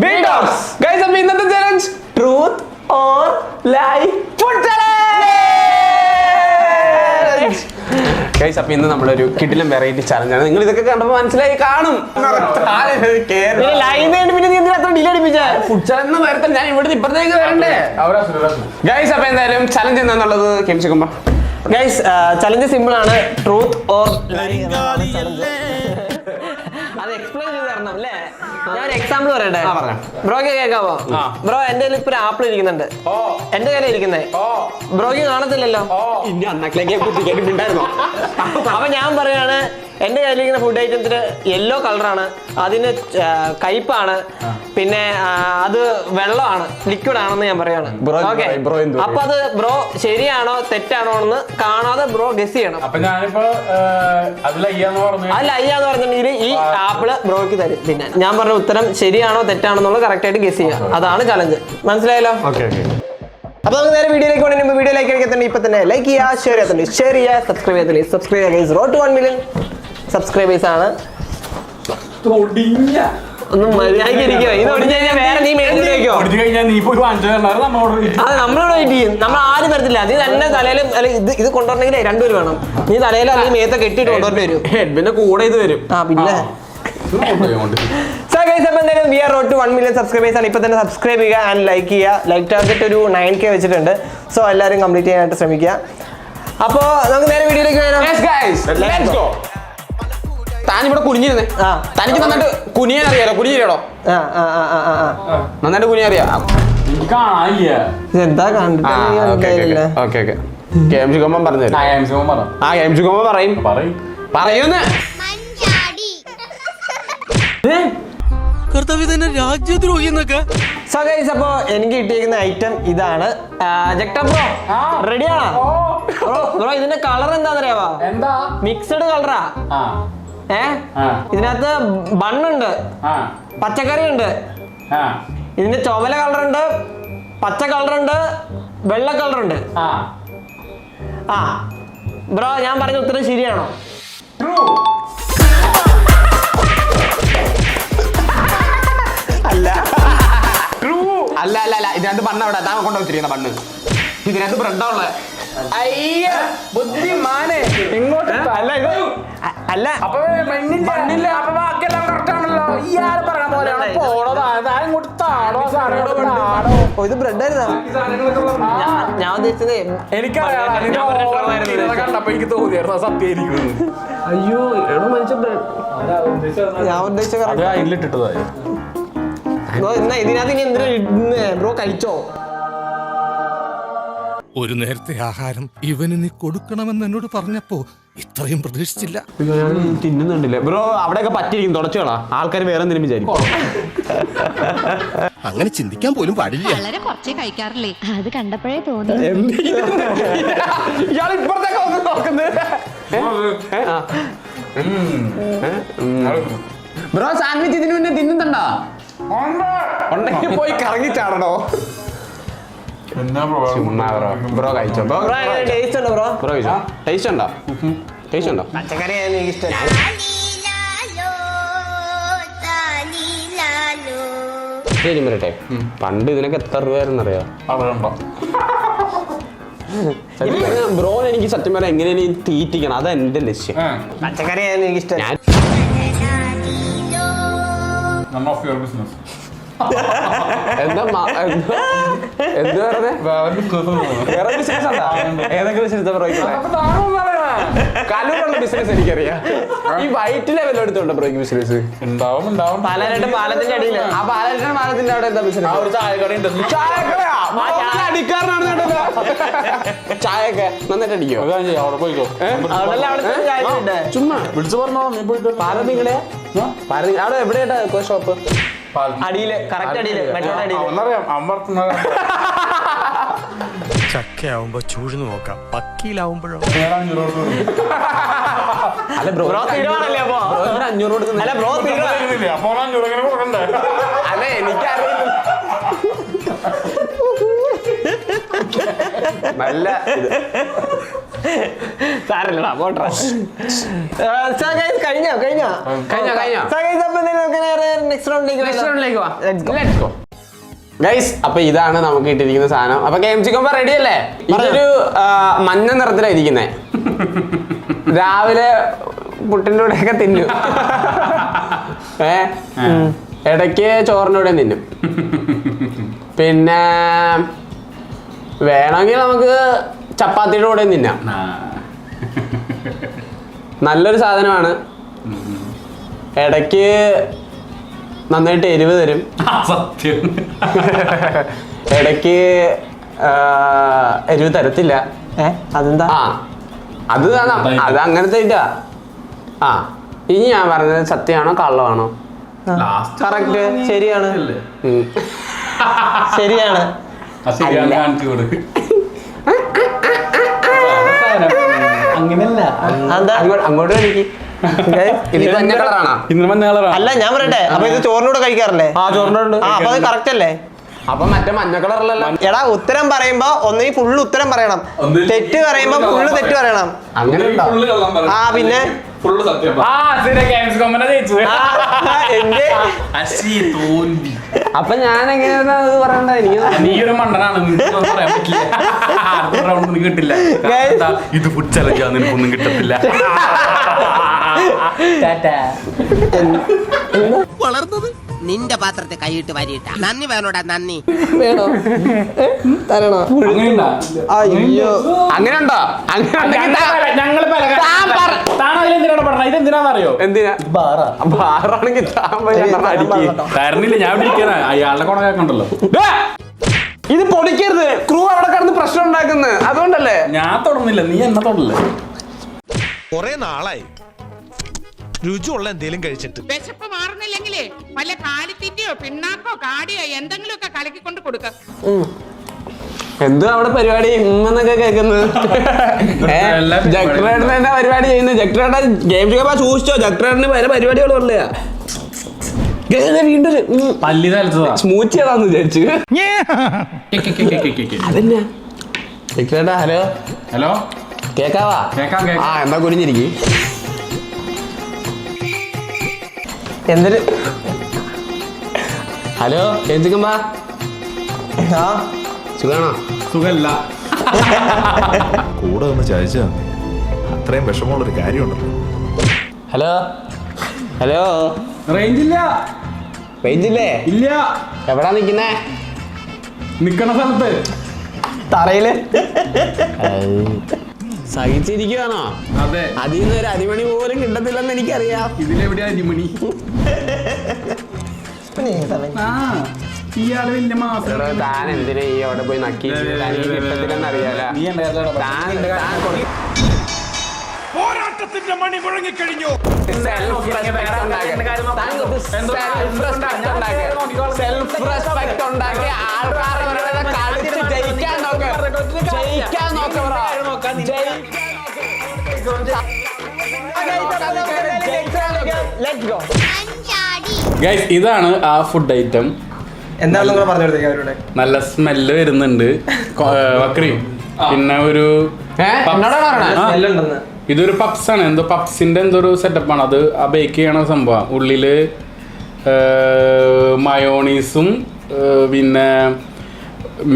ബീറ്റോക്സ് guys. അപ്പോൾ ഇന്നത്തെ challenge truth or lie food challenge guys. അപ്പോൾ ഇന്ന് നമ്മളൊരു കിടിലൻ വെറൈറ്റി ചലഞ്ചാണ്. നിങ്ങൾ ഇതൊക്കെ കണ്ടപ്പോൾ മനസ്സിലായി കാണും. ഫുഡ് ചലഞ്ച് വരട്ടെ, ഞാൻ ഇവിടുന്ന് ഇപ്പുറത്തേക്ക് വരണ്ടേ ഗൈസ്. അപ്പോൾ എന്തായാലും ചലഞ്ച് എന്താണെന്നുള്ളത് കേൾപ്പിക്കുമ്പോൾ ഗൈസ് ചലഞ്ച് സിമ്പിൾ ആണ്. ട്രൂത്ത് ഓർ അത് എക്സ്പ്ലെയിൻ ചെയ്ത് തരണം അല്ലേ? ഞാൻ എക്സാമ്പിൾ പറയട്ടെ. ബ്രോയ്ക്ക് കേൾക്കാവോ? ബ്രോ എന്റെ കയ്യിൽ ഇപ്പൊ ഒരു ആപ്പിൾ ഇരിക്കുന്നുണ്ട്. എന്റെ കയ്യിൽ ഇരിക്കുന്നേ ബ്രോയ്ക്ക് കാണത്തില്ലല്ലോ. അപ്പൊ ഞാൻ പറയാണ് എന്റെ കയ്യിലിരിക്കുന്ന ഫുഡ് ഐറ്റത്തിന് യെല്ലോ കളറാണ്, അതിന് കയ്പാണ്, പിന്നെ അത് വെള്ളമാണ്, ലിക്വിഡ് ആണെന്ന് ഞാൻ പറയാണ്. ഓക്കെ, അപ്പൊ അത് ബ്രോ ശരിയാണോ തെറ്റാണോ എന്ന് കാണാതെ ബ്രോ ഗസ് ചെയ്യണം. അതിൽ അയ്യാന്ന് പറഞ്ഞിട്ടുണ്ടെങ്കിൽ ഈ ആപ്പിള് ബ്രോയ്ക്ക് തരും. പിന്നെ ഞാൻ പറഞ്ഞ ഉത്തരം ശരിയാണോ തെറ്റാണോ എന്നുള്ളത് കറക്റ്റ് ആയിട്ട് ഗസ് ചെയ്യുക. അതാണ് ചലഞ്ച്. മനസ്സിലായല്ലോ? അപ്പൊ നമുക്ക് നേരെ വീഡിയോയിലേക്ക് പോകണമെങ്കിൽ വീഡിയോ ലൈക്ക് അടിക്കത്തുണ്ട്. ഇപ്പൊ തന്നെ ലൈക്ക് ചെയ്യുക, ഷെയർ ചെയ്യുക, സബ്സ്ക്രൈബ് ചെയ്യുക. റോഡ് ടു 1 മില്യൺ സബ്സ്ക്രൈബേഴ്സ് ആണ്. ഒന്നും മര്യാദയ്ക്ക് ഇരിക്കുക. ഇത് ഒടിഞ്ഞു കഴിഞ്ഞാൽ വേറെ നീ മേടിച്ചു വെക്കോ? അത് നമ്മളോട് വെയിറ്റ് ചെയ്യും. നമ്മൾ ആരും തരത്തില്ല. നീ തന്നെ തലയിലും അല്ലെ ഇത് കൊണ്ടുവരണമെങ്കിൽ രണ്ടുപേര് വേണം. നീ തലയിൽ അല്ലെങ്കിൽ മേത്തെ കെട്ടിയിട്ട് കൊണ്ടുവരേണ്ടി വരും. പിന്നെ കൂടെ ഇത് വരും. ആ പിന്നെ we are road to 1 million subscribers ആണ്. ഇപ്പൊ തന്നെ സബ്സ്ക്രൈബ് ചെയ്യുക ആൻഡ് ലൈക്ക് ചെയ്യുക. ലൈക്ക് ടാർഗറ്റ് ഒരു 9K വെച്ചിട്ടുണ്ട്. സോ എല്ലാവരും കംപ്ലീറ്റ് ചെയ്യാനായിട്ട് ശ്രമിക്കുക. അപ്പൊ നമുക്ക് നേരെ വീഡിയോയിലേക്ക് വരാം. താനിവിടെ കുനിഞ്ഞിരുന്നേ. തനിക്ക് നന്നായിട്ട് കുനിയാൻ അറിയാലോ? കുനിയറിയാടോ? നന്നായിട്ട് കുനിയാൻ അറിയാം. എന്താ കണ്ടിട്ട് പറയുന്നേ രാജ്യദ്രോഹി എന്നൊക്കെ. സോ ഗൈസ്, അപ്പൊ എനിക്ക് കിട്ടിയിരിക്കുന്ന ഐറ്റം ഇതാണ്. ബ്രോ റെഡിയാണോ? ബ്രോ ഇതിന്റെ കളർ എന്താന്നറിയാവാ? മിക്സഡ് കളറാ. ഇതിനകത്ത് ബണ്ണുണ്ട്, പച്ചക്കറി ഉണ്ട്, ഇതിന്റെ ചുവല കളറുണ്ട്, പച്ച കളറുണ്ട്, വെള്ള കളറുണ്ട്. ബ്രോ ഞാൻ പറഞ്ഞ ഉത്തരം ശരിയാണോ? അല്ല ഇതിനകത്ത് ബണ്ണ അവിടെ താൻ കൊണ്ടു വെച്ചിരിക്കുന്ന ബണ്ണ്. ഇതിനകത്ത് ബ്രെഡാ ഉള്ളത്. ബുദ്ധിമാനെ ഇങ്ങോട്ട് അല്ല ഇത് അല്ല ഇത് ബ്രെഡ് ആയിരുന്നോ? ഞാൻ ഉദ്ദേശിച്ചത് എനിക്ക് തോന്നിയായിരുന്നു സത്യായിരിക്കും. അയ്യോ എടോ മനുഷ്യ ബ്രെഡ് ഞാൻ ഉദ്ദേശിച്ച ഇതിനകത്ത് ഇനി എന്തിനാ ബ്രോ കഴിച്ചോ? ഒരു നേരത്തെ ആഹാരം ഇവന് നീ കൊടുക്കണമെന്ന് എന്നോട് പറഞ്ഞപ്പോ ഇത്രയും പ്രതീക്ഷിച്ചില്ല. തിന്നുന്നുണ്ടല്ലേ ബ്രോ? അവിടെയൊക്കെ പറ്റിയിരിക്കും, തുടച്ചോളാ. ആൾക്കാർ വേറെ എന്തെങ്കിലും വിചാരിക്കും. അങ്ങനെ ചിന്തിക്കാൻ പോലും പാടില്ല. വളരെ കുറച്ചേ കഴിക്കാറില്ലേ, അത് കണ്ടപ്പോഴേ തോന്നി. ഇയാൾ ഇപ്പുറത്തേക്ക് ഒന്ന് നോക്കുന്നത്. ബ്രോ സാൻഡ്വിച്ച് ഇതിനു മുന്നേ തിന്നുന്നുണ്ടോ? ഉണ്ടെങ്കിൽ പോയി കറങ്ങി ചാടണോ? ബ്രോ കഴിച്ചോ? ടേസ്റ്റ് ഉണ്ടോ ബ്രോ? ബ്രോ കഴിച്ചോ? ടേസ്റ്റ് ഉണ്ടോ? ടേസ്റ്റ് ഉണ്ടോ? പച്ചക്കറി എനിക്ക് ഇഷ്ടം. ശരി വരട്ടെ. പണ്ട് ഇതിനൊക്കെ എത്ര രൂപയായിരുന്നറിയോ? ബ്രോ എനിക്ക് സത്യം പറയാം എങ്ങനെയാണ് തീറ്റിക്കണം, അതാ എന്റെ ലക്ഷ്യം. പച്ചക്കറി എനിക്ക് ഇഷ്ടം. എന്താ വേറെ ബിസിനസ് ഉണ്ടോ? ഏതൊക്കെ ബിസിനസ് ബ്രോയ്ക്ക്? കലൂരുള്ള ബിസിനസ് എനിക്കറിയാം. ഈ വൈറ്റ് ലെവലിൽ എടുത്തോണ്ടോ ബ്രോയ്ക്ക് ബിസിനസ്? പാലരട്ട് പാലത്തിന്റെ അടിയില്. ആ പാലരട്ട് പാലത്തിന്റെ അവിടെ എന്താ ബിസിനസ്? അടിക്കാരനാണ് ചായയൊക്കെ നന്നായിട്ട് അടിക്കോ? ചുമ്മാ വിളിച്ചു പറഞ്ഞോ. പാലം നിങ്ങളുടെ അവിടെ എവിടെയാ ഷോപ്പ്? അടിയില്, കറക്റ്റ് അടിയില്, മെട്രോയുടെ അടിയില്. ചക്കയാവുമ്പോ ചൂഴ്ന്നു നോക്കാം, പക്കിയിലാവുമ്പോഴോ? അല്ല ബ്രോ തീരുമാനല്ലേ അപ്പൊ? 500 കൊടുക്കുന്ന. അല്ല ബ്രോ അല്ല എനിക്കറിയില്ല. നല്ല സാരല്ലടാ പോട്ടെ. കഴിഞ്ഞോ നെക്സ്റ്റ് റൗണ്ടിലേക്ക് വാ. Let's go. ഗൈസ്, അപ്പൊ ഇതാണ് നമുക്ക് ഇട്ടിരിക്കുന്ന സാധനം. അപ്പൊ ഗെയിംസിക്കുമ്പോ റെഡി അല്ലേ? ഇതൊരു മഞ്ഞ നിറത്തിലായിരിക്കുന്നേ. രാവിലെ പുട്ടിൻ്റെ കൂടെയൊക്കെ തിന്നും. ഇടയ്ക്ക് ചോറിൻ്റെ കൂടെ തിന്നും. പിന്നെ വേണമെങ്കിൽ നമുക്ക് ചപ്പാത്തിയുടെ കൂടെ തിന്നാം. നല്ലൊരു സാധനമാണ്. ഇടയ്ക്ക് നന്നായിട്ട് എരിവ് തരും. ഇടയ്ക്ക് എരിവ് തരത്തില്ല. അതെന്താ? അത് അങ്ങനത്തെ ഇതാ. ഇനി ഞാൻ പറഞ്ഞത് സത്യമാണോ കള്ളമാണോ? കറക്റ്റ്, ശരിയാണ്. ശരിയാണ്. അങ്ങനെയല്ല, അങ്ങോട്ട് എനിക്ക് അല്ല ഞാൻ പറയട്ടെ. അപ്പൊ ഇത് ചോറിനൂടെ കഴിക്കാറില്ലേ? ചോറിനോട്. അപ്പൊ അത് കറക്റ്റ് അല്ലേ? അപ്പൊ മറ്റേ മഞ്ഞ കളറിലല്ലോ. എടാ, ഉത്തരം പറയുമ്പോ ഒന്നീ ഫുള്ള് ഉത്തരം പറയണം, തെറ്റ് പറയുമ്പോ ഫുള്ള് തെറ്റ് പറയണം. അങ്ങനെ പിന്നെ അപ്പൊ ഞാൻ എങ്ങനെയാണ് പറയണ്ട? നീയൊരു മണ്ടനാണ്, കിട്ടില്ല. ഇത് ഫുഡ് ചലഞ്ച് നിനക്കൊന്നും കിട്ടത്തില്ല. വളർന്നത് നിന്റെ പാത്രത്തെ കൈയിട്ട് വരിയിട്ട നന്ദി വേണോടാ, നന്ദി വേണോ? തരണോ? അയ്യോ, അങ്ങനെ ഉണ്ടോ? ഇതെന്തിനാണെന്നറിയോ? എന്തിനാ ബാറാണെങ്കിൽ തരണില്ല, ഞാൻ വിളിക്കാനാ. അയാളുടെ കുണ കേൾക്കണ്ടല്ലോ. ഇത് പൊടിക്കരുത്. ക്രൂ അവിടെ കിടന്ന് പ്രശ്നം ഉണ്ടാക്കുന്നത് അതുകൊണ്ടല്ലേ. ഞാൻ തൊടുന്നില്ല, നീ എന്നെ തൊടല്ലേ. കുറെ നാളായി രുചിയുള്ള എന്തെങ്കിലും കഴിച്ചിട്ട്. വിശപ്പ് മാറുന്നില്ലെങ്കിലേ വല്ല കാലിത്തീറ്റയോ പിണ്ണാക്കോ കാടിയോ എന്തെങ്കിലും ഒക്കെ കലക്കിക്കൊണ്ട് കൊടുക്ക. എന്ത് അവിടെ പരിപാടി എന്നൊക്കെ കേൾക്കുന്നത്? ജക്ടറേട്ടൻ തന്നെ പരിപാടി ചെയ്യുന്നു. ജക്ടറേട്ടൻ ഗെയിം സൂക്ഷിച്ചോ, ജക്ടറേട്ടന് പല പരിപാടികളും വീണ്ടും പല്ലി തലച്ചതാ, സ്മൂത്ത് ചെയ്താന്ന് വിചാരിച്ചു. അതന്നെ ജക്ടറേട്ടാ. Hello hello, കേക്കാവാ? എന്താ കുനിഞ്ഞിരിക്കും? എന്തൊരു ഹലോ കേൾക്കുമ്പോ സുഖാണോ? സുഖല്ല. കൂടെ ഒന്ന് ചായച്ചാ അത്രയും വിഷമമുള്ളൊരു കാര്യമുണ്ടല്ലോ. Hello hello, റേഞ്ചില്ല. റേഞ്ചില്ലേ? ഇല്ല. എവിടാ നിക്കുന്നേ? നിക്കണ സ്ഥലത്ത് തറയില് സഹിച്ചിരിക്കുവാണോ? അതെ. അതിൽ നിന്ന് ഒരു അരിമണി പോലും കിട്ടത്തില്ലെന്ന് എനിക്കറിയാം. ഇതിലെവിടെയാ അരിമണി? ഇയാള് വലിയ മാസം. താൻ എന്തിനാ ഈ അവിടെ പോയി നക്കി? കിട്ടത്തില്ലെന്ന് അറിയാലോ. നീ പോരാട്ടത്തിന്റെ മണി മുഴങ്ങിക്കഴിഞ്ഞു. ഗൈസ്, ഇതാണ് ആ ഫുഡ് ഐറ്റം. എന്താണെന്ന് പറഞ്ഞു അവരോട്. നല്ല സ്മെല്ല് വരുന്നുണ്ട്. വക്രീം, പിന്നെ ഒരു ഇതൊരു പപ്സ് ആണ്. എന്തോ പപ്സിന്റെ എന്തോ ഒരു സെറ്റപ്പാണ് അത്. ആ ബേക്ക് ചെയ്യണ സംഭവം. ഉള്ളില് മയോണീസും പിന്നെ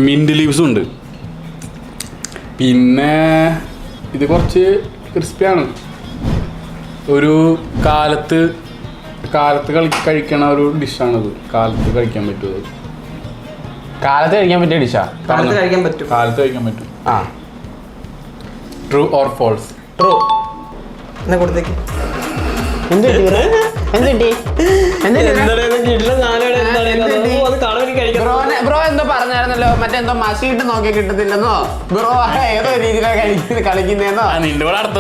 മിന്റ് ലീവ്സും ഉണ്ട്. പിന്നെ ഇത് കുറച്ച് ക്രിസ്പിയാണ്. ഒരു കാലത്ത് കഴിക്കണ ഒരു ഡിഷാണത്. കാലത്ത് കഴിക്കാൻ പറ്റുമത്. കാലത്ത് കഴിക്കാൻ പറ്റിയ ഡിഷാ? കാലത്ത് കഴിക്കാൻ പറ്റും. കാലത്ത് കഴിക്കാൻ പറ്റും. ആ, ട്രൂ ഓർ ഫോൾസ്? ട്രൂ. എന്നാ കൊടുത്തേക്ക്. ബ്രോ എന്തോ പറഞ്ഞായിരുന്നല്ലോ, മറ്റെന്തോ മഷിയിട്ട് നോക്കി കിട്ടത്തില്ലെന്നോ? ബ്രോ ഏതോ രീതിയിലാണ് കളിക്കുന്നേന്നോ? നിന്റെ കൂടെ അടുത്ത്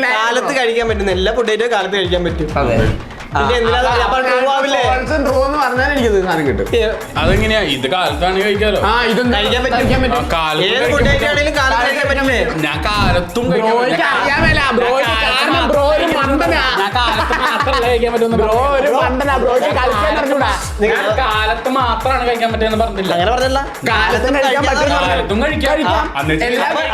കാലത്ത് കഴിക്കാൻ പറ്റുന്ന എല്ലാ ഫുഡായിട്ടും കാലത്ത് കഴിക്കാൻ പറ്റും. അതെങ്ങനെയാ? ഇത് കാലത്താണ് കഴിക്കാലോ. ഞാൻ കാലത്തും മാത്രമല്ല കഴിക്കാൻ പറ്റുമെന്ന് ബ്രോ ഒരു മണ്ടനാ, ബ്രോയ്ക്ക് കളിക്കാൻ അറിഞ്ഞൂടാ. ഞാൻ കാലത്ത് മാത്രമാണ് കഴിക്കാൻ പറ്റുമെന്ന് പറഞ്ഞില്ല. അങ്ങനെ പറഞ്ഞല്ല. കാലത്തും കഴിക്കാൻ പറ്റും. കാലത്തും കഴിക്കാം. എന്നിട്ട്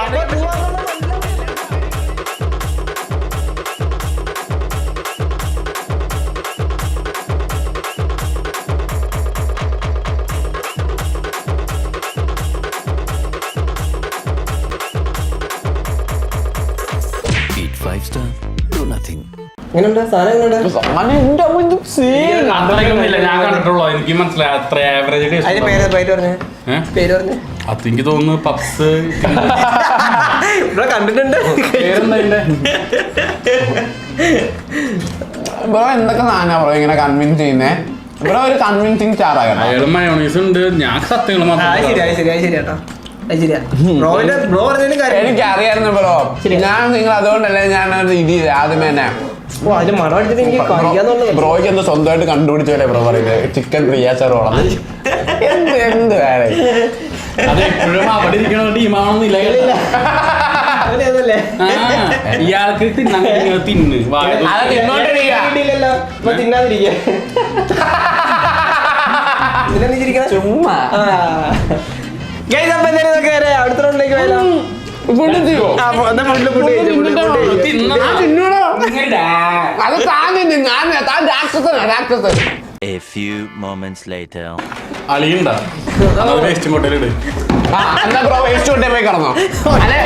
എങ്ങനെയുണ്ട് സാധനം? എങ്ങനെയുണ്ട്? അത്രയൊന്നുമില്ല, ഞാൻ കണ്ടിട്ടുള്ളൂ. എനിക്ക് മനസ്സിലായി അത്ര ആവറേജ് അതിന്റെ പേര് പറഞ്ഞു. പേര് പറഞ്ഞു. അത് എനിക്ക് തോന്നുന്നു പപ്സ്. ഇവിടെ കണ്ടിട്ടുണ്ട്. പേരെന്താ ഇതിന്റെ? ബ്രോ എന്തൊക്കെ സാധന ബ്രോ ഇങ്ങനെ കൺവിൻസ് ചെയ്യുന്നേ? ബ്രോ ഒരു കൺവിൻസിങ് സ്റ്റാറാകണം. അയാൾ മയോണീസ് ഉണ്ട്, ഞാൻ സത്യങ്ങൾ ശരിയാട്ടോ. ബ്രോ പറഞ്ഞതിന് കാര്യം എനിക്ക് അറിയായിരുന്നു ബ്രോ. ഞാൻ നിങ്ങൾ അതുകൊണ്ടല്ലേ ഞാൻ ഇത് ആദ്യമേ തന്നെ അതിന്റെ മണം അടിച്ചിട്ട് എനിക്ക് കഴിക്കാന്നുള്ളത്. ബ്രോയ്ക്ക് എന്തോ സ്വന്തമായിട്ട് കണ്ടുപിടിച്ചല്ലേ ബ്രോ പറയുന്നത് ചിക്കൻ പ്രിയാച്ചറോളം എന്ത് എന്ത് വേറെ അത് എപ്പോഴും അവിടെ ഇരിക്കണ ടീമാണെന്നില്ല. അതല്ലേ ഇയാൾക്ക് തിന്നാൻ തിന്ന് അത് തിന്നോണ്ടിരിക്കുക. ഇപ്പൊ തിന്നാതിരിക്കുക. ചുമ്മാ അടുത്ത റൗണ്ടിലേക്ക് പോയാലോ? അത് താൻ രാക്ഷസനാ രാക്ഷസൻ. A few moments later. അളിയുണ്ടാ വേസ്റ്റ് കൊട്ടയിലിട്. എന്നാ ബ്രോ വേസ്റ്റ് കൊണ്ടേ പോയി കിടന്നോ? അല്ലെ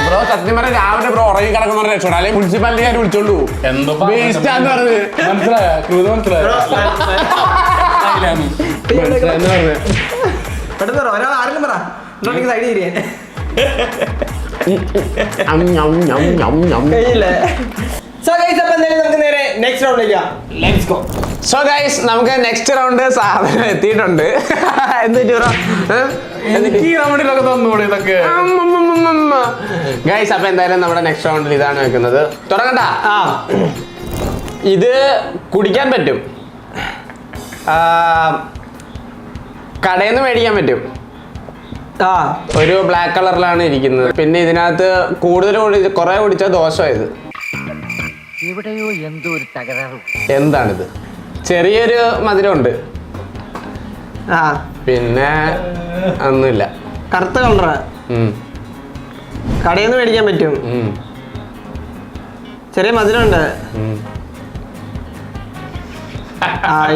ബ്രോ സത്യം പറഞ്ഞ രാവിലെ ബ്രോ ഉറങ്ങി കിടക്കുന്ന രക്ഷോടാ, അല്ലെങ്കിൽ മുനിസിപ്പാലിറ്റിക്കാർ വിളിച്ചോളൂ എന്തോ വേസ്റ്റ് ആന്ന് പറഞ്ഞത്. മനസ്സിലായ ക്രൂത് മനസ്സിലായ പെട്ടെന്ന് ഒരാൾ ആരെങ്കിലും പറ സൈഡ് ചെയ്യാൻ കഴിയില്ലേ? സോ ഗൈസ് അപ്പോൾ എന്തായാലും നമുക്ക് നേരെ നെക്സ്റ്റ് റൗണ്ടിലേക്ക് പോകാം. Let's go. സോ ഗൈസ് നമുക്ക് നെക്സ്റ്റ് റൗണ്ട് സാധനം എത്തിയിട്ടുണ്ട്. എന്നിട്ട് ബ്രോ എനിക്ക് ഈ റൗണ്ടിലൊക്കെ തന്നൂടെ ഇതൊക്കെ? ഗൈസ് അപ്പൊ എന്തായാലും നമ്മുടെ നെക്സ്റ്റ് റൗണ്ടിൽ ഇതാണ് വെക്കുന്നത്. തുടങ്ങണ്ട. ഇത് കുടിക്കാൻ പറ്റും, കടയിൽ നിന്ന് മേടിക്കാൻ പറ്റും. ഒരു ബ്ലാക്ക് കളറിലാണ് ഇരിക്കുന്നത്. പിന്നെ ഇതിനകത്ത് കൂടുതൽ കുറെ കുടിച്ചാൽ ദോഷമായത്. എവിടെയോ എന്തോ ഒരു തകരാറ്. എന്താണിത്? ചെറിയൊരു മധുരമുണ്ട്, പിന്നെ ഒന്നുമില്ല. കറുത്ത കളറാ, കടയിൽ നിന്ന് മേടിക്കാൻ പറ്റും, ചെറിയ മധുരമുണ്ട്.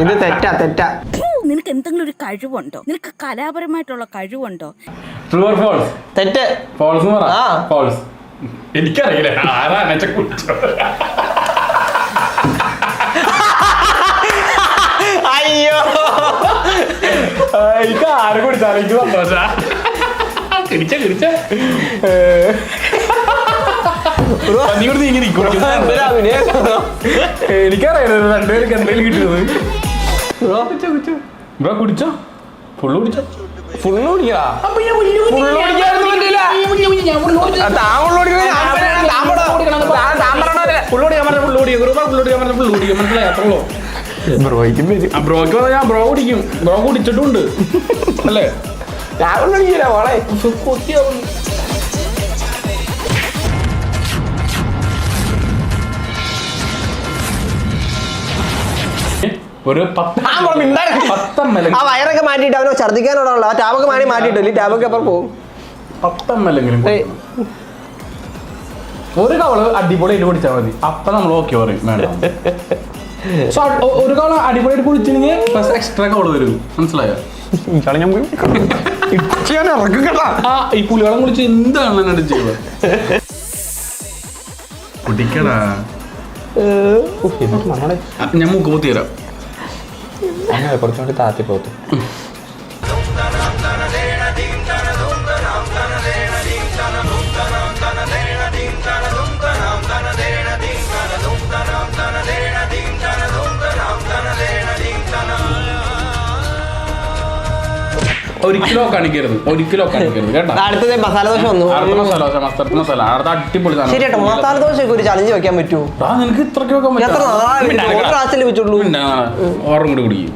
ഇത് തെറ്റാ. നിനക്ക് എന്തെങ്കിലും ഒരു കഴിവുണ്ടോ? നിനക്ക് കലാപരമായിട്ടുള്ള കഴിവുണ്ടോ? True or false? തെറ്റ്. ഫോൾസ് പറ. ഫോൾസ്. എനിക്കറിയില്ല ആരാ കുടിച്ചോ. അയ്യോ എനിക്ക് ആര് കുടിച്ചാലും എനിക്ക് സന്തോഷ. കിടിച്ച എനിക്കറിയാലോ രണ്ടുപേർക്ക് എന്തെങ്കിലും കിട്ടുന്നത്. ബ്രോ കുടിച്ചോ? ഫുള്ള് കുടിച്ചോ? ഫുള്ള് കുടിക്കാ. ബ്രോക്ക് ഞാൻ ബ്രോ കുടിക്കും. ബ്രോ കുടിച്ചിട്ടുണ്ട് അല്ലേ? ഒരു 10 ml. ആ വയറൊക്കെ മാറ്റിയിട്ട് അവനോ ഛർദ്ദിക്കാനോടാണല്ലോ. ആ ടാബൊക്കെ മാറ്റിയിട്ടില്ല. ഈ ടാബൊക്കെ അപ്പുറം പോകും. 10 ml ഒരു കവള് അടിപൊളിയായിട്ട് കുടിച്ചാൽ മതി. അപ്പൊ നമ്മൾ ഓക്കെ പറയും വേണം. ഒരു കവള് അടിപൊളിയായിട്ട് കുടിച്ചില്ലെങ്കിൽ പ്ലസ് എക്സ്ട്രാ കവള് വരും. മനസ്സിലായോ? ഈ പുളിവെള്ളം കുടിച്ച് എന്താണ് എന്നോട് ചെയ്യുക? കുടിക്കടാ. ഞാൻ മൂക്ക് പൊത്തി തരാം. കുറച്ചുകൂടി താത്തി പോത്തു. ഒരിക്കലോ കാണിക്കരുത് കേട്ടോ. അടുത്തത് മസാല ദോശ വന്നു. അടുത്ത മസാല അടുത്ത അടിപൊളി. ശരി കേട്ടോ, മസാല ദോശയൊക്കെ ഒരു ചലഞ്ച് വെക്കാൻ പറ്റുമോ? നിനക്ക് ഇത്രയ്ക്ക് വെക്കാൻ എത്ര നാളെ വെച്ചുള്ളൂ? ഓർമ്മ കൂടി കുടിക്കും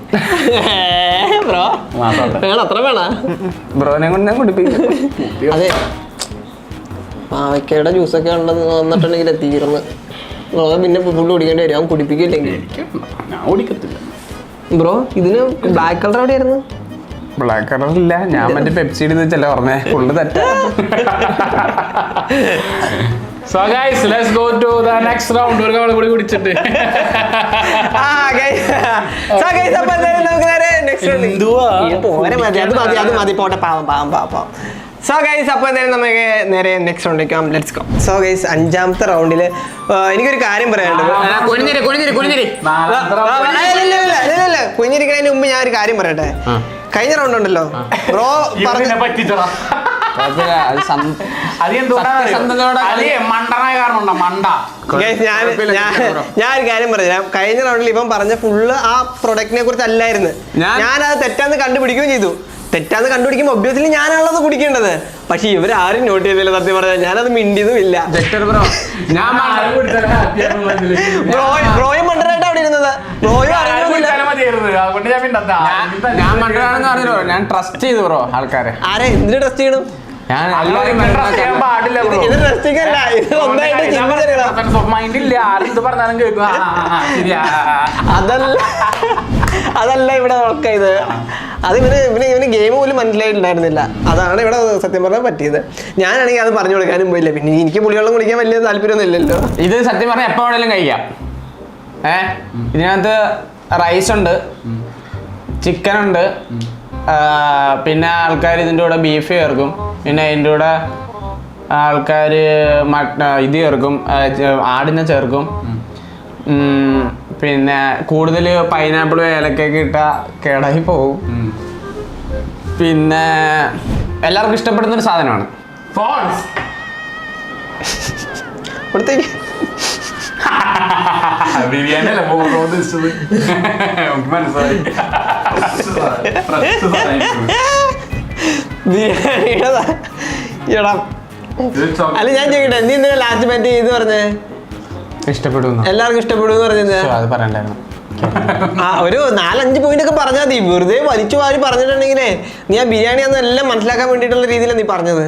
ബ്രോ. വേണം, അത്ര വേണ ബ്രോനെ കൊണ്ട് ഞാൻ കുടിപ്പിക്കും. അതെ പാവയ്ക്കയുടെ ജ്യൂസൊക്കെ ഉണ്ടെന്ന് വന്നിട്ടുണ്ടെങ്കിൽ തീർന്ന് പിന്നെ ഫുഡ് കുടിക്കേണ്ടി വരും. അവൻ കുടിപ്പിക്കില്ലെങ്കിൽ ഞാൻ ഓടിക്കത്തില്ല ബ്രോ. ഇതിന് ബ്ലാക്ക് കളർ എവിടെയായിരുന്നു? ബ്ലാക്ക് കളറില്ല, ഞാൻ മറ്റേ പെപ്സിയുടെ വെച്ചല്ലേ പറഞ്ഞേ, full തെറ്റ. So guys, let's go to the next round. ഒരു കവള കൂടി കുടിച്ചിട്ട് സോ ഗൈസ് അപ്പോൾ എന്തായാലും നമുക്ക് നേരെ നെക്സ്റ്റ് റൗണ്ടിലേക്ക് ലെറ്റ്സ് ഗോ. സോ ഗൈസ് 5ാമത്തെ റൗണ്ടിൽ എനിക്കൊരു കാര്യം പറയാനുണ്ട്. കുഞ്ഞിരിക്കുന്നതിന് മുമ്പ് ഞാൻ ഒരു കാര്യം പറയട്ടെ. കഴിഞ്ഞ റൗണ്ട് ഉണ്ടല്ലോ ബ്രോ പറഞ്ഞു ഞാൻ ഒരു കാര്യം പറഞ്ഞുതരാം. കഴിഞ്ഞ റൗണ്ടിൽ ഇപ്പം പറഞ്ഞ ഫുള്ള് ആ പ്രൊഡക്റ്റിനെ കുറിച്ച് അല്ലായിരുന്നു. ഞാനത് തെറ്റാന്ന് കണ്ടുപിടിക്കുകയും ചെയ്തു. തെറ്റാന്ന് കണ്ടുപിടിക്കുമ്പോൾ ഒബ്വിയസ്ലി ഞാനാണത് കുടിക്കേണ്ടത്. പക്ഷെ ഇവരാരും നോട്ട് ചെയ്തില്ല. സത്യം പറഞ്ഞാൽ ഞാനത് മിണ്ടിയതും ഇല്ല. ബ്രോയും മണ്ടറായിട്ട് അവിടെ ഇരുന്നത്. ഞാൻ മണ്ടനാണെന്ന് പറഞ്ഞല്ലോ, ഞാൻ ട്രസ്റ്റ് ചെയ്തു ബ്രോ ആൾക്കാരെ. ആരെ എന്തിനു ട്രസ്റ്റ് ചെയ്യണം? ഇത് ട്രസ്റ്റിംഗ് അല്ല, ഇത് ഒന്നായിട്ട് അതല്ല ഇവിടെ നോക്കിയത്. അത് ഇവന് ഗെയിം പോലും മനസ്സിലായിട്ടുണ്ടായിരുന്നില്ല. അതാണ് ഇവിടെ സത്യം പറഞ്ഞാൽ പറ്റിയത്. ഞാനാണെങ്കിൽ അത് പറഞ്ഞു കൊടുക്കാനും പോയില്ല. പിന്നെ എനിക്ക് പുളിവെള്ളം കുടിക്കാൻ വലിയ താല്പര്യമൊന്നും ഇല്ലല്ലോ. ഇത് സത്യം പറഞ്ഞാൽ എപ്പോ വേണേലും കഴിക്കാം. ഇതിനകത്ത് റൈസ് ഉണ്ട്, ചിക്കൻ ഉണ്ട്, പിന്നെ ആൾക്കാർ ഇതിൻ്റെ കൂടെ ബീഫ് ചേർക്കും, പിന്നെ അതിൻ്റെ കൂടെ ആൾക്കാർ ഇത് ചേർക്കും, ആടിനെ ചേർക്കും. പിന്നെ കൂടുതൽ പൈനാപ്പിളും ഏലക്കൊക്കെ ഇട്ടാൽ കേടായി പോകും. പിന്നെ എല്ലാവർക്കും ഇഷ്ടപ്പെടുന്ന ഒരു സാധനമാണ്. അല്ല ഞാൻ ചോദിക്കട്ടെ, നീ എന്തിനാ ലാസ്റ്റ് മറ്റേ ഇത് പറഞ്ഞേ ഇഷ്ടപ്പെടുന്നു, എല്ലാവർക്കും ഇഷ്ടപ്പെടുന്നു പറഞ്ഞത്? അത് പറയണ്ടായിരുന്നു. ഒരു 4-5 പോയിന്റ് ഒക്കെ പറഞ്ഞാൽ മതി. വെറുതെ വലിച്ചു വാരി പറഞ്ഞിട്ടുണ്ടെങ്കിലേ നീ ആ ബിരിയാണി അന്ന് എല്ലാം മനസ്സിലാക്കാൻ വേണ്ടിയിട്ടുള്ള രീതിയിലാണ് നീ പറഞ്ഞത്.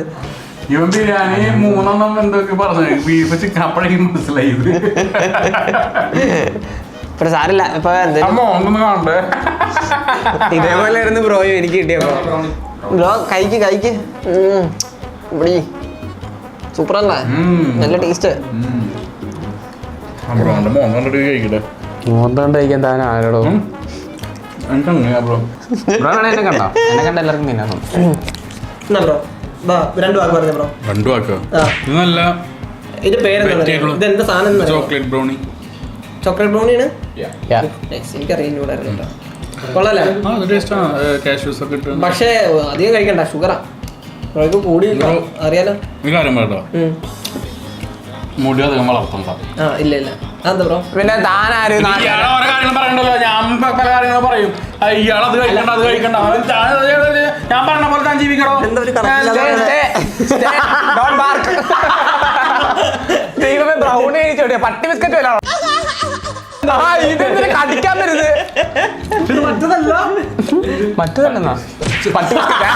ഇവൻ ബിരിയാണി 3 എന്തൊക്കെ പറഞ്ഞു, ബീഫ് ചിക്കൻ അപ്പോഴേക്കും മനസ്സിലായത്. ഇപ്പൊ സാരില്ല, ഇപ്പൊ കാണണ്ടേ ഇതേപോലെ ആയിരുന്നു ബ്രോയും എനിക്ക് കിട്ടിയപ്പോ. ബ്രോ കഴിക്ക് ഇവിടെ സൂപ്പറല്ലേ, നല്ല ടേസ്റ്റ്. മോന്തോണ്ട് കഴിക്കാൻ താൻ ആരോടോ ബ്രോ എന്നെ കണ്ടോ? എന്നെ കണ്ട എല്ലാവർക്കും തിന്നാ ബ്രോ. 2 വാക്ക് പറഞ്ഞു ബ്രോ. 2 വാക്കോ? ഇത് നല്ല ഇതിന്റെ പേരെന്താ? ഇതെന്താ സാധനം? Chocolate brownie. ചോക്ലേറ്റ് ബ്രൗണിയാണ്. എനിക്കറിയില്ല. കൊള്ളാല്ലേ? പക്ഷേ അധികം കഴിക്കണ്ട, ഷുഗറാ കൂടി അറിയാലോ. മുടി അധികം വളർത്തണ്ട. ഇല്ല അതെന്താ ബ്രോ? പിന്നെ താനാര് ഓരോ കാര്യങ്ങൾ പറയണ്ടല്ലോ, ഞാൻ പല കാര്യങ്ങൾ പറയും. ഇയാളത് കഴിക്കണ്ട, അത് കഴിക്കണ്ട, ഞാൻ പറഞ്ഞ പോലെ താൻ ജീവിക്കണോ? ദൈവമേ, ബ്രൗണി കഴിച്ചോട്ടെ, പട്ടി ബിസ്ക്കറ്റ് വല്ല ഇതെന്തിനാ കടിക്കാൻ വരുത്? മറ്റതല്ലെന്നാ പട്ടി ബിസ്ക്കറ്റ്.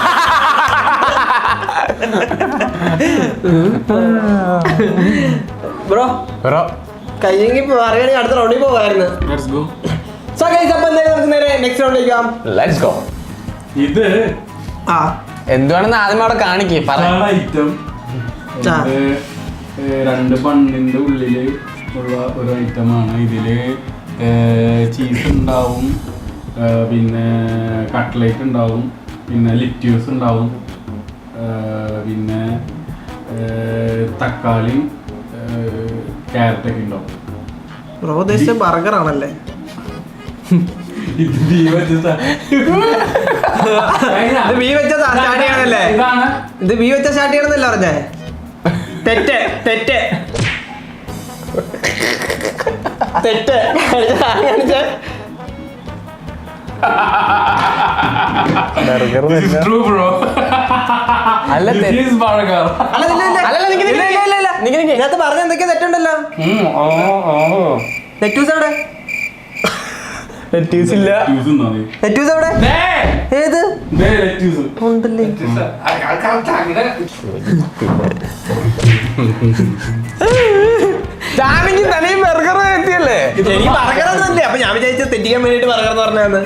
ബ്രോ കഴിഞ്ഞെങ്കിൽ പറയുകയാണെങ്കിൽ അടുത്ത റൗണ്ടിൽ പോകായിരുന്നു. നെക്സ്റ്റ് റൗണ്ടിലേക്ക് പോകാം. Let's go. ഇത് എന്തുവാണെന്ന് ആദ്യം അവിടെ കാണിക്കേ ഐറ്റം. 2 ബണ്ണിന്റെ ഉള്ളില് ഉള്ള ഒരു ഐറ്റമാണ്. ഇതില് ചീസ് ഉണ്ടാവും, പിന്നെ കട്ട്ലേറ്റ് ഉണ്ടാവും, പിന്നെ ലിറ്റ്യൂസ് ഉണ്ടാവും, പിന്നെ തക്കാളിയും ക്യാരറ്റൊക്കെ ഉണ്ടാവും. ബർഗർ ആണല്ലേ? ഇത് ബീഫ് വെച്ച സ്റ്റാർട്ട് ചെയ്യണമെന്നല്ല പറഞ്ഞേ. തെറ്റ് ഇതിനകത്ത് പറഞ്ഞ എന്തൊക്കെയാ തെറ്റുണ്ടല്ലോ. ലെറ്റൂസ് എവിടെ? ലെറ്റ്യൂസ് ഇല്ല. ലെറ്റ്യൂസ് എവിടെ? ഏത് ഉണ്ടല്ലേ? താനെങ്കിൽ തനിയും ബർഗർ എത്തിയല്ലേ? എനിക്ക് ബർഗറൊന്നുമില്ല. അപ്പൊ ഞാൻ വിചാരിച്ചു തെറ്റിക്കാൻ വേണ്ടിട്ട് ബർഗർ എന്ന് പറഞ്ഞാന്ന്.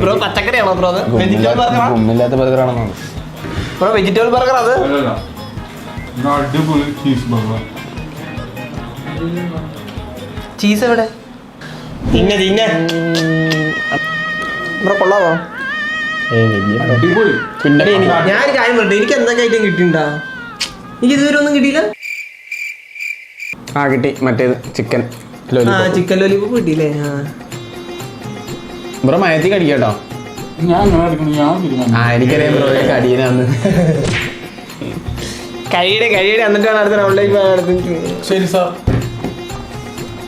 ബ്രോ പച്ചക്കറിയാണോ ബ്രോ? അത് വെജിറ്റബിൾ ബർഗർ? ഒന്നുമില്ലാത്ത ബർഗറാണെന്നോ? ബ്രോ വെജിറ്റബിൾ ബർഗർ അത്? ചീസ് എവിടെ? തിന്നെ ബ്രോ കൊള്ളാവോ? ഞാനൊരു കാര്യം പറഞ്ഞിട്ട് എനിക്ക് എന്തൊക്കെ ഐറ്റം കിട്ടിണ്ടാ? എനിക്ക് ഇതുവരെ ഒന്നും കിട്ടിയില്ല. ആ കിട്ടി, മറ്റേത് ചിക്കൻ ചിക്കൻ ലോലിപോപ്പ് കിട്ടിയില്ലേ? ബ്രോ മയത്തി കടിക്കട്ടോ. എനിക്കറിയാം ബ്രോ കടിയനാന്ന്. കഴിയുടെ എന്നിട്ടാണ് അടുത്ത റൗണ്ടിലേക്ക്. ശരി സാർ.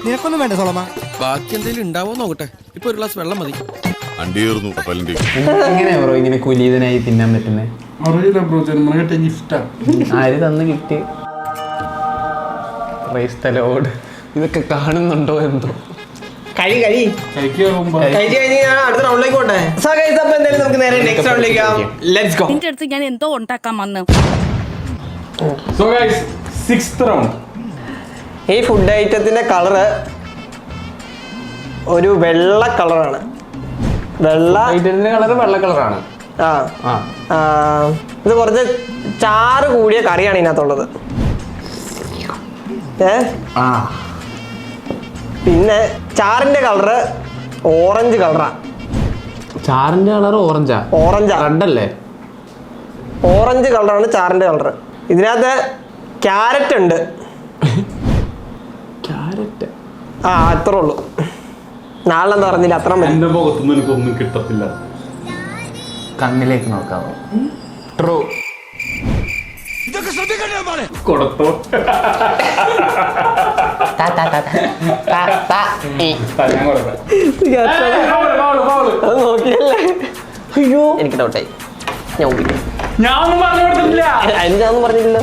നിനക്കൊന്നും വേണ്ട സോളമ. ബാക്കി എന്തെങ്കിലും ഉണ്ടാവോ നോക്കട്ടെ. ഇപ്പൊ ഒരു ഗ്ലാസ് വെള്ളം മതി. എങ്ങനെയാ ബ്രോ ഇങ്ങനെ കുലീതനായി തിന്നാൻ പറ്റുന്നേ? അറിയില്ല ബ്രോ, ജന്മന കിട്ടിയ ഗിഫ്റ്റാ. ആര് തന്ന് ഗിഫ്റ്റ്? റൈസ്തലോട് ഇതൊക്കെ കാണുന്നുണ്ടോ എന്തോ? കഴിച്ച് കഴിഞ്ഞ് ഞാൻ അടുത്ത റൗണ്ടിലേക്ക് പോട്ടെ. സോ ഗൈസ്, അപ്പോൾ എന്തായാലും നമുക്ക് നേരെ നെക്സ്റ്റ് റൗണ്ടിലേക്ക് പോകാം. Let's go. നിന്റെ അടുത്ത് ഞാൻ എന്തോ ഉണ്ടാക്കാൻ വന്ന്. So guys, 6th round. ഈ ഫുഡ് ഐറ്റത്തിന്റെ കളറ് ഒരു വെള്ള കളറാണ്. കളർ വെള്ള കളറാണ്. ഇത് കുറച്ച് ചാറ് കൂടിയ കറിയാണ് ഇതിനകത്തുള്ളത്. പിന്നെ ചാറിന്റെ കളറ് ഓറഞ്ച് കളറാ. ചാറിന്റെ കളർ ഓറഞ്ചാ? റെഡ് അല്ലേ? ഓറഞ്ച് കളറാണ് ചാറിന്റെ കളറ്. ഇതിനകത്ത് ക്യാരറ്റ് ഉണ്ട്. ക്യാരറ്റ്? അത്രേ ഉള്ളൂ. നാളെ എന്താ പറഞ്ഞില്ല, അത്ര മതി. എന്റെ മുഖത്തൊന്നും എനിക്കൊന്നും കിട്ടത്തില്ല. കണ്ണിലേക്ക് നോക്കാമോ? ട്രൂ. കൊടുത്തോ. അത് നോക്കിയല്ലേ? അയ്യോ എനിക്ക് ഡൗട്ടായി. ഞാനൊന്നും പറഞ്ഞു കൊടുത്തിട്ടില്ല. ഞാനൊന്നും പറഞ്ഞിട്ടില്ല.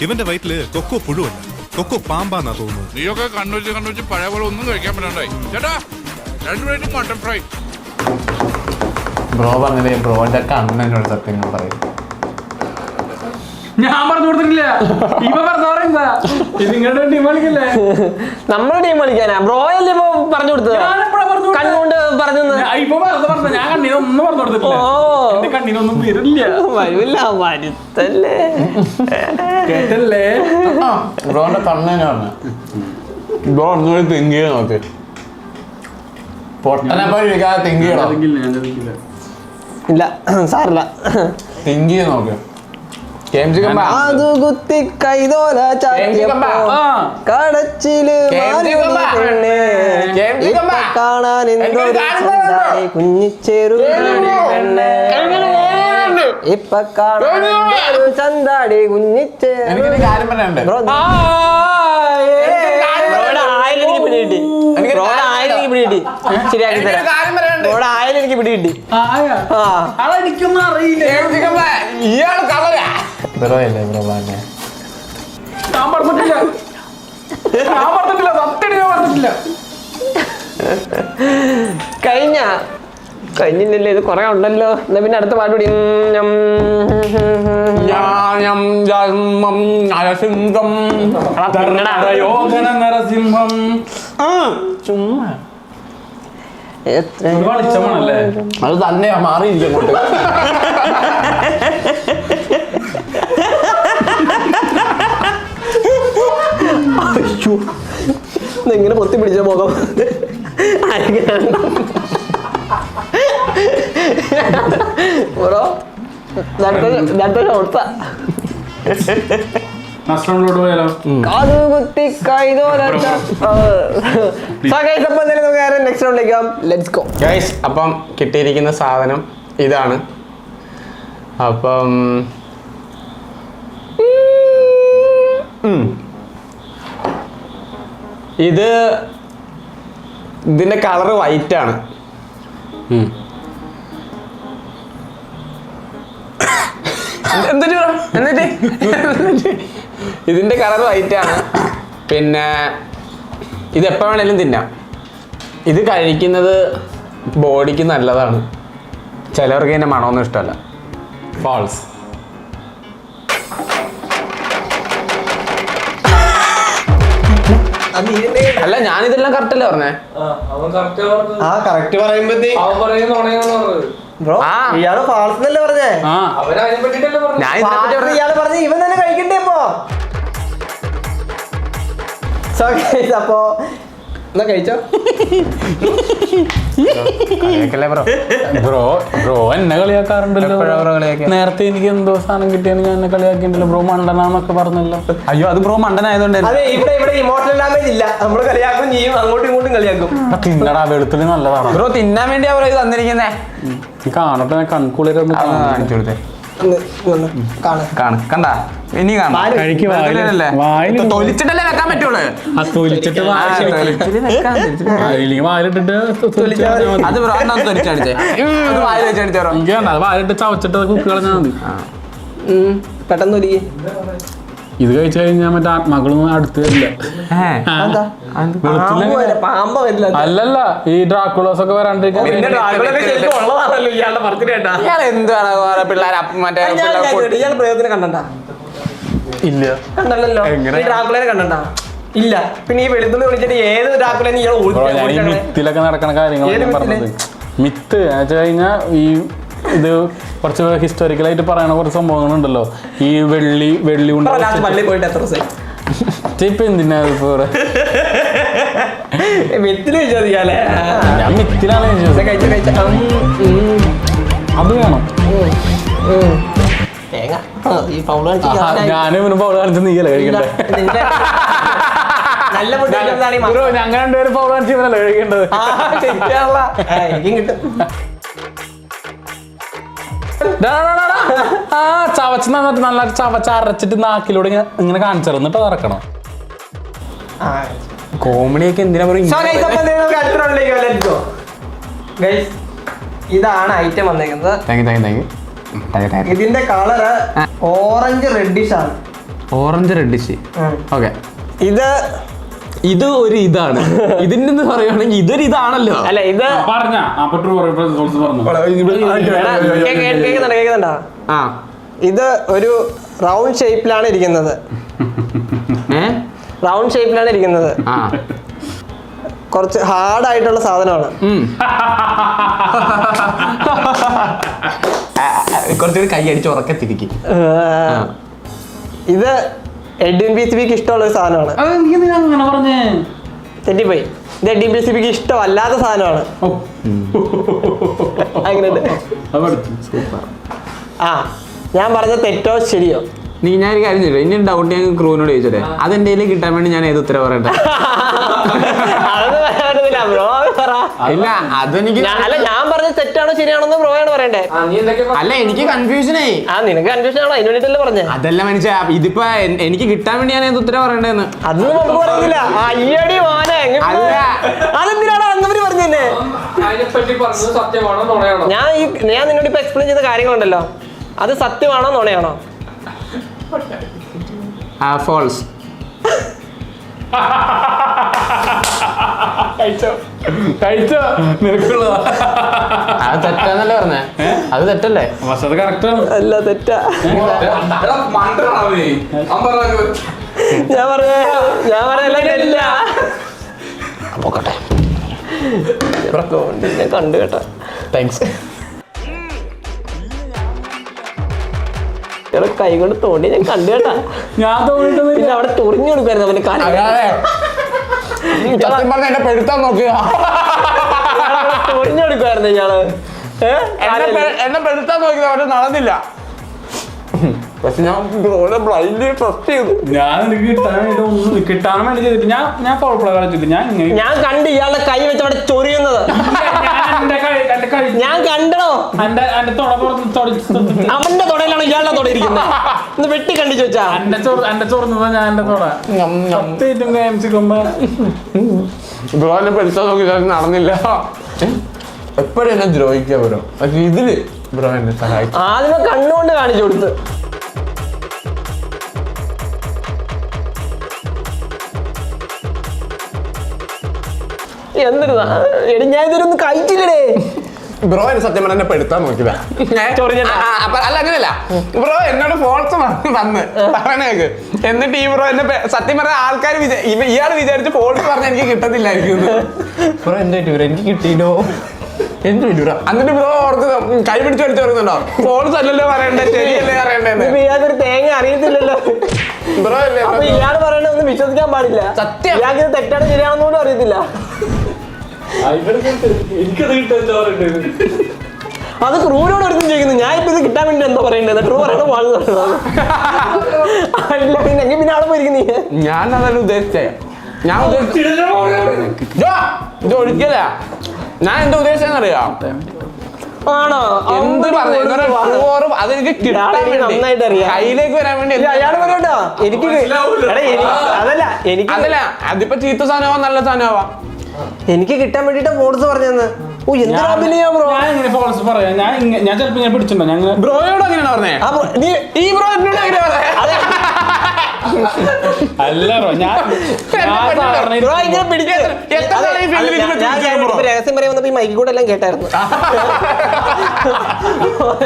ഇവന്റെ വയറ്റില് കൊക്കോ പുഴുവല്ല, കൊക്കോ പാമ്പാന്നാ തോന്നുന്നു. നീയൊക്കെ കണ്ണുവെച്ച് പഴയ പോലെ ഒന്നും കഴിക്കാൻ പറ്റാണ്ടായി. ചേട്ടാ 2 പ്ലേറ്റ് മട്ടൺ ഫ്രൈ. ബ്രോ പറഞ്ഞില്ലേ, ബ്രോന്റെ കണ്ണനോട് സത്യങ്ങൾ പറയും. ഞാൻ പറഞ്ഞു കൊടുത്തിട്ടില്ല. ഇപ്പൊ പറഞ്ഞ നിങ്ങളുടെ ടീം കളിക്കല്ലേ? നമ്മുടെ ടീം കളിക്കാനാ? ബ്രോ അല്ലേ ഇപ്പൊ പറഞ്ഞു കൊടുത്തത്? കണ്ണുകൊണ്ട് പറഞ്ഞു. ഇപ്പൊ പറഞ്ഞ ഞാൻ കണ്ണീനൊന്നും പറഞ്ഞു കൊടുത്തിട്ടില്ല. എന്റെ കണ്ണീനൊന്നും വരില്ല. വരില്ല, വരുത്തല്ലേ കേട്ടല്ലേ? ബ്രോന്റെ കണ്ണനാണ്. ബ്രോ ഒന്നുകൂടി തിങ്ക് ചെയ്ത് നോക്ക്. പൊട്ടനെപ്പോ തിങ്ക് ചെയ്യണം. ഇല്ല സാറില്ല, തിങ്ക് ചെയ്ത് നോക്ക്. അത് കുത്തി കൈതോല കടച്ചില് കാണാൻ എന്തൊരു കുഞ്ഞിച്ചേരു ഇപ്പൊ കാണാൻ ചന്താടി കുഞ്ഞിച്ചേരു. കാര്യം പറയാനുണ്ട്. ശരിയാക്കി തരാം. ഇവിടെ ആയാലും എനിക്ക് പിടി കിട്ടി. അതെനിക്കൊന്നും അറിയില്ല. ഇയാള് കളരാ. ബ്രോ അല്ലേ ബ്രോ പറഞ്ഞേ? ഞാൻ പറഞ്ഞിട്ടില്ല. സത്യം ഞാൻ പറഞ്ഞിട്ടില്ല. കഴിഞ്ഞില്ലല്ലേ? ഇത് കൊറേ ഉണ്ടല്ലോ. എന്നാ പിന്നെ അടുത്ത പാട്ട് കൂടി. നരസിംഹം. ചുമ്മാ വെളിച്ചമാണല്ലേ? അത് തന്നെയാ, മാറിയിരിക്കും അങ്ങോട്ട്. ഇങ്ങനെ പൊത്തി പിടിച്ച മുഖം ബ്രോ അപ്പം കിട്ടിയിരിക്കുന്ന സാധനം ഇതാണ്. അപ്പം ഇതിന്റെ കളറ് വൈറ്റ് ആണ്. എന്നിട്ട് ഇതിന്റെ കളർ വൈറ്റ് ആണ്. പിന്നെ ഇത് എപ്പോൾ വേണേലും തിന്നാം. ഇത് കഴിക്കുന്നത് ബോഡിക്ക് നല്ലതാണ്. ചിലവർക്ക് ഇതിന്റെ മണമൊന്നും ഇഷ്ടമല്ല. ഫാൾസ്. അല്ല, ഞാനിതെല്ലാം കറക്റ്റ് അല്ലേ പറഞ്ഞേ? ആ കറക്റ്റ് പറയുമ്പോഴത്തേക്ക് ബ്രോ ഇയാള് ഫാൾസ് എന്നല്ലേ പറഞ്ഞേ? ഞാൻ ഇതിനെപ്പറ്റി പറഞ്ഞ ഇയാള് പറഞ്ഞ ഇവൻ തന്നെ കഴിക്കണ്ടേ ഇപ്പൊ? അപ്പോ എന്നാ കഴിച്ചോ. ബ്രോ എന്നെ കളിയാക്കാറുണ്ടല്ലോ. നേരത്തെ എനിക്ക് എന്തോ സാധനം കിട്ടിയാണ് ഞാൻ എന്നെ കളിയാക്കിണ്ടല്ലോ. ബ്രോ മണ്ടനാന്നൊക്കെ പറഞ്ഞല്ലോ. അയ്യോ, അത് ബ്രോ മണ്ടനായതുകൊണ്ട്. അതെ, ഇവിടെ ഇമോഷണൽ ഡാമേജ് ഇല്ല. നമ്മള് കളിയാക്കും ചെയ്യും, അങ്ങോട്ടും ഇങ്ങോട്ടും കളിയാക്കും. തിന്നടാ, വെളുത്തുള്ളി നല്ലതാണ്. ബ്രോ തിന്നാൻ വേണ്ടി അവർ ഇത് തന്നിരിക്കുന്നേ. കാണട്ടെ, കൺകുളിരൊന്ന് കാണിച്ചു കൊടുത്തേ. കണ്ടാ ഇനി തൊലിച്ചിട്ടല്ലേ വെക്കാൻ പറ്റുള്ളൂ. തൊലിച്ചിട്ട് വായിലിട്ടിട്ട് അത് തൊലിച്ചടിച്ചേ. വായിലിട്ട് ചവച്ചിട്ട് കുക്ക് കളഞ്ഞാൽ മതി. പെട്ടെന്ന് ഒലിക്ക്. ഇത് കഴിച്ചു കഴിഞ്ഞാൽ മറ്റേ ആത്മാക്കളൊന്നും അടുത്ത് വരില്ല. അല്ലല്ല, ഈ ഡ്രാക്കുളോസ് ഒക്കെ വരാണ്ടിരിക്കാൻ. എന്താണ് പിള്ളേരെ മറ്റേ പ്രയോജനം കണ്ടണ്ട? ഇല്ല, കണ്ടല്ലോ. ഡ്രാക്കുളനെ കണ്ടണ്ട? ഇല്ല. പിന്നെ ഈ വെളുത്തുള്ളി വിളിച്ചിട്ട് ഏത് ഡ്രാക്കുളനെ മിത്തിലൊക്കെ നടക്കണ കാര്യങ്ങളാണ് പറഞ്ഞത്. മിത്ത് എന്ന് കഴിഞ്ഞാൽ ഈ ഇത് കുറച്ച് ഹിസ്റ്റോറിക്കലായിട്ട് പറയണ കുറച്ച് സംഭവങ്ങളുണ്ടല്ലോ. ഈ വെള്ളി കൊണ്ട് പോയിട്ട് എത്ര ദിവസം ഇപ്പൊ എന്തിനാ മിത്തില് ചോദിക്കാല്ലേ? ഞാൻ മിത്തിലാണ് അത് വേണം. ഞാനും ഇവന് പൗള് കാണിച്ച് നീയല്ലേ കഴിക്കണ്ടേ? നല്ല ഞങ്ങൾ രണ്ടുപേരും പൗള് കാണിച്ച് ഇവനല്ലേ കഴിക്കേണ്ടത്? എനിക്കും കിട്ടും. ആ ചവച്ച് നന്നിട്ട് നല്ല ചവച്ച് അരച്ചിട്ട് നാക്കിലൂടെ ഇങ്ങനെ കാണിച്ചിരുന്നിട്ട് ഇറക്കണം. കോമഡിയൊക്കെ എന്തിനാ പറയും? ഇതാണ് ഐറ്റം വന്നേക്കുന്നത്. ഇതിന്റെ കളറ് ഓറഞ്ച് റെഡിഷ് ആണ്. Orange reddish. ഓക്കെ, ഇത് ഒരു ഇതാണ്. ഇതിന്റെ പറയുകയാണെങ്കിൽ ഇതൊരു ഇതാണല്ലോ. അല്ല, ഇത് കേൾക്കുന്നുണ്ടോ? ഇത് ഒരു റൗണ്ട് ഷേപ്പിലാണ് ഇരിക്കുന്നത്. റൗണ്ട് ഷേപ്പിലാണ് ഇരിക്കുന്നത്. കുറച്ച് ഹാർഡ് ആയിട്ടുള്ള സാധനമാണ്. കുറച്ചുകൂടി കൈ അടിച്ച് ഉറക്കത്തിരിക്കും. ഇത് എഡ്വിൻ ബിസിബിക്ക് ഇഷ്ടമുള്ള ഒരു സാധനമാണ്. അങ്ങനെ പറഞ്ഞേ തെറ്റിപ്പോയി. ഇത് എഡ്വിൻ ബിസിബിക്ക് ഇഷ്ടമല്ലാത്ത സാധനമാണ്. അങ്ങനെയുണ്ട്. ആ, ഞാൻ പറഞ്ഞ തെറ്റോ ശരിയോ? ഞാനൊരു കാര്യം ചോദിച്ചു. ഇനി ഡൗട്ട് ഞാൻ ക്രൂവിനോട് ചോദിച്ചേ. അതെന്റെ കയ്യിൽ കിട്ടാൻ വേണ്ടി ഞാൻ ഏത് ഉത്തരം പറയട്ടെ? ഇല്ല, അതെനിക്ക് അല്ല, ഞാൻ പറഞ്ഞ തെറ്റാണോ ശരിയാണോന്ന് ബ്രോയാണ് പറയണ്ടേ. അല്ല, എനിക്ക് കൺഫ്യൂഷനായി. നിനക്ക് കൺഫ്യൂഷൻ ആണോ? അതിന് വേണ്ടിട്ടല്ലേ പറഞ്ഞേ. അതല്ല മനുഷ്യ, ഇതിപ്പോ എനിക്ക് കിട്ടാൻ വേണ്ടി ഞാൻ ഏത് ഉത്തരം പറയണ്ടെന്ന്. അതൊന്നും നമുക്ക് പറയുന്നില്ല. അയ്യടി മോനെ, അതെന്തിനാണോ അങ്ങനെ പറഞ്ഞേ? ഞാൻ നിന്നോട് ഇപ്പൊ എക്സ്പ്ലെയിൻ ചെയ്ത കാര്യങ്ങളുണ്ടല്ലോ, അത് സത്യമാണോ നുണയാണോ? ഫോൾസ്. കഴിച്ചോ? നിനക്കുള്ളതാ. അത് തെറ്റാന്നല്ലേ പറഞ്ഞേ? അത് തെറ്റല്ലേ? പക്ഷെ അത് കറക്റ്റ് ആണ്. അല്ല, തെറ്റാ. ഞാൻ പറയല്ല. പോക്കട്ടെ, ഞാൻ കണ്ടു കേട്ടോ. താങ്ക്സ്. കൈ കൊണ്ട് തോണ്ടി ഞാൻ കണ്ടു കേട്ടാ. ഞാൻ തോന്നിട്ട് അവിടെ തുറിഞ്ഞു കൊടുക്കായിരുന്നു അവന്റെ കാര്യം. എന്നെ പെടുത്താൻ നോക്കുക. തുറിഞ്ഞു കൊടുക്കുവായിരുന്നു ഇയാള്. എന്നെ പെടുത്താൻ നോക്കിയത് അവര് നടന്നില്ല. പക്ഷെ ഞാൻ ബ്ലൈൻഡ്ലി ട്രസ്റ്റ് ചെയ്തു. ഞാൻ എനിക്ക് കിട്ടാൻ വേണ്ടി ചെയ്തിട്ട് ഞാൻ കുഴപ്പമില്ല കളിച്ചിട്ട് ഞാൻ കണ്ടു ഇയാളുടെ കൈ വെച്ച് അവിടെ ചൊറിയുന്നത്. ഞാൻ കണ്ടോ? അവന്റെ തൊടയിലാണ് ഇയാളുടെ തൊട ഇരിക്കുന്നത്. ഒന്ന് വെട്ടി കണ്ടിച്ചു വെച്ചാ എന്റെ ചോർന്നതാ ഞാൻ എന്റെ തൊട. ബ്രോനെ പെടുത്താൻ നോക്കി നടന്നില്ല. എപ്പോഴും എന്നെ ദ്രോഹിക്കാൻ വരും. പക്ഷെ ഇതില് ബ്രോ എന്നെ സഹായിച്ചു. ആദ്യമേ കണ്ണുകൊണ്ട് കാണിച്ചു കൊടുത്ത്. എന്തൊരു എടി ഞാൻ ഇതൊരൊന്നും കഴിച്ചില്ലേ. ബ്രോ എന്നെ സത്യം പറഞ്ഞ എന്നെ പെടുത്താൻ നോക്കിയതാ. അല്ല അങ്ങനെയല്ല, ബ്രോ എന്നോട് ഫോൾസ് വന്ന് പറയണേക്ക്. എന്നിട്ട് ഈ ബ്രോ എന്നെ സത്യം പറഞ്ഞ ആൾക്കാർ ഇയാൾ വിചാരിച്ച് ഫോൾസ് പറഞ്ഞ എനിക്ക് കിട്ടത്തില്ലായിരിക്കും. ബ്രോ എന്താ ബ്രോ എനിക്ക് കിട്ടിയില്ലോ എന്ത് പറ്റൂടാ. എന്നിട്ട് ബ്രോ ഓർത്ത് കൈ പിടിച്ച് വലിച്ചു പറയുന്നുണ്ടോ ഫോൾസ് അല്ലല്ലോ പറയണ്ടേ ശരിയല്ലേ പറയണ്ടേ. ഇയാൾക്കൊരു തേങ്ങ അറിയത്തില്ലല്ലോ ബ്രോ അല്ലേ. അപ്പൊ ഇയാൾ പറയണ ഒന്നും വിശ്വസിക്കാൻ പാടില്ല. സത്യം ഇയാൾക്ക് തെറ്റാണ് ശരിയാണെന്ന് പോലും അറിയത്തില്ല. അത് ട്രൂവിനോട് ഒരുത്തും ചെയ്യുന്നു. ഞാൻ ഇപ്പൊ ഇത് കിട്ടാൻ വേണ്ടി എന്താ പറയണ്ടത്? ട്രൂ പറയണ പാടുന്നു. പിന്നെ ആളെ പോയിരിക്കും നീ. ഞാൻ അതല്ല ഉദ്ദേശിച്ചേ. ഞാൻ ഇത് ഒഴിക്കല. ഞാൻ എന്താ ഉദ്ദേശിച്ചെന്നറിയാം. ആണോ? എന്ത് പറഞ്ഞു അതെനിക്ക് കിട്ടാൻ നന്നായിട്ട് അറിയാം. കയ്യിലേക്ക് വരാൻ വേണ്ടി. അയാള് പറയട്ടോ എനിക്ക് അതല്ല എനിക്ക് അതല്ല അതിപ്പോ ചീത്ത സാധനമാവാ നല്ല സാധനമാവാ. എനിക്ക് കിട്ടാൻ വേണ്ടിട്ട് ഫോൾസ് പറഞ്ഞെന്ന്. ഓ എന്ത് അഭിനയാ ബ്രോ. ഞാൻ ഫോൾസ് പറയാം. ഞാൻ ചിലപ്പോ ഞാൻ പിടിച്ചിട്ടുണ്ടോ ഞങ്ങൾ ബ്രോയോട് അങ്ങനെയാണ് പറഞ്ഞേ. ഈ ബ്രോ എന്നോട് അങ്ങനെ പറഞ്ഞേ. അല്ല ബ്രോ ഞാൻ രഹസ്യം പറയാൻ വന്നപ്പോ ഈ മൈക്കിൽ കൂടെ എല്ലാം കേട്ടായിരുന്നു.